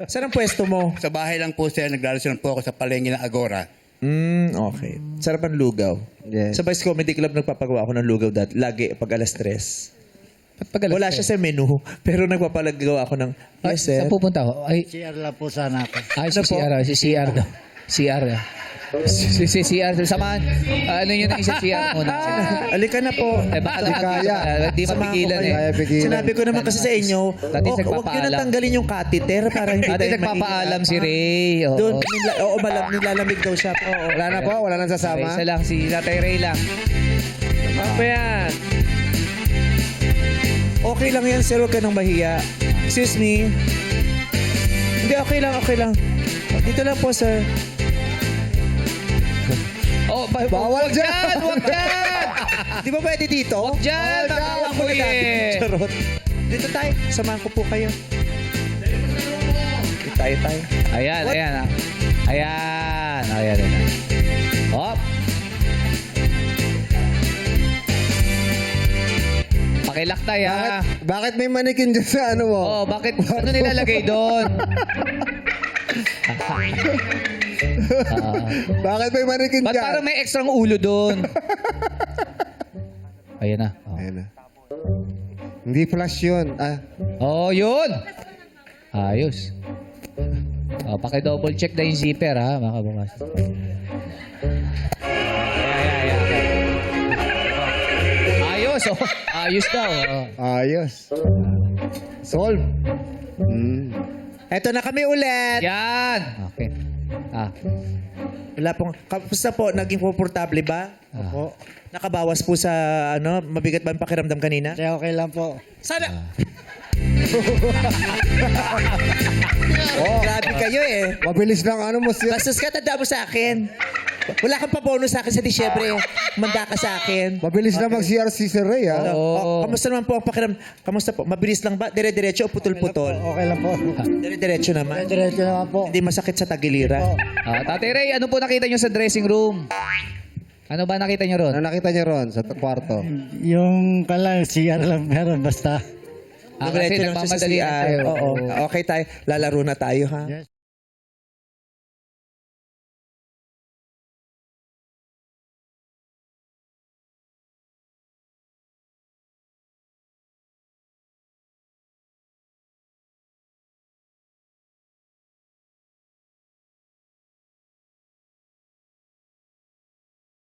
Saan ang pwesto mo? Sa bahay lang po sir, nagdarasyon po ako sa palengke ng Agora. Okay. Sarap ang lugaw. Yes. Sa Vice Comedy Club, nagpapagawa ako ng lugaw lagi pag alas 3. Wala siya sa menu, pero nagpapalagawa ako ng, yes, sir. Saan pupunta ako? Ay, CR lang po sana ako. ay Ano si po? CR. Si CR daw. CR. Si CR. Samahan. Ano yun ang isa CR muna? Alika na po. Eh, baka Hindi lahat kaya. Hindi Samahan ko mapigilan kayo. eh. Kaya pigilan. Sinabi ko naman kasi sa inyo, Dati huwag nyo nagpapaalam. na tanggalin yung catheter para hindi Dati tayo nagpapaalam si Ray. Oo. Doon, nilalamig daw siya. Oo. Wala na po, wala nang Okay, sasama. isa lang. Si Tatay Ray lang. Ano ba yan? Okay lang yan, sir. Huwag ka nang mahiya. Excuse me. Hindi, okay lang, okay lang. Dito lang po, sir. Oh, Bawal wag dyan! dyan! Wag dyan! Di ba pwede dito? Dyan! Bawal mo eh! Charot. Dito tayo. Samahan ko po kayo. Dito tayo. Ayan, What? ayan. Ayan. Ayan. Hop. Pakilaktay ha. Bakit may manikin dyan sa ano mo? Oh, bakit? Ano nilalagay doon? Bakit may manikin Ba't dyan? parang may extra ulo doon? Ayan na. Oh. Ayan na. Hindi flash yun. Oh, yun. Ayos. Oh, paki-double check na yung zipper ha, mga kabukas. Ayos, oh. Ayos daw. Oh. Ayos. Solve. Eto na kami ulit. Yan. Okay. Wala pong, kamusta po? Naging komportable ba? Opo. Nakabawas po sa, mabigat ba ang pakiramdam kanina? Kaya okay lang po. Sana. Grabe kayo eh. Mabilis lang ano mo siya. Bastos ka, tanda mo sa akin. Wala kang pa-bonus sa akin sa Disyembre. Manda ka sa akin. Mabilis lang mag-CR si Sir Ray, ha? Kamusta naman po ang pakiramdam? Kamusta po? Mabilis lang ba? Dire-diretso o putol-putol? Okay lang po. Dire-diretso naman. Diretso naman po. Hindi masakit sa tagiliran. Tatay Ray, ano po nakita nyo sa dressing room? Ano ba nakita nyo ron? Ano nakita niyo ron sa kwarto? Yung kala, CR lang meron basta. Kasi Diretso lang siya sa nagmamadali na CR. tayo. Oo. Okay tayo. Lalaro na tayo ha. Yes.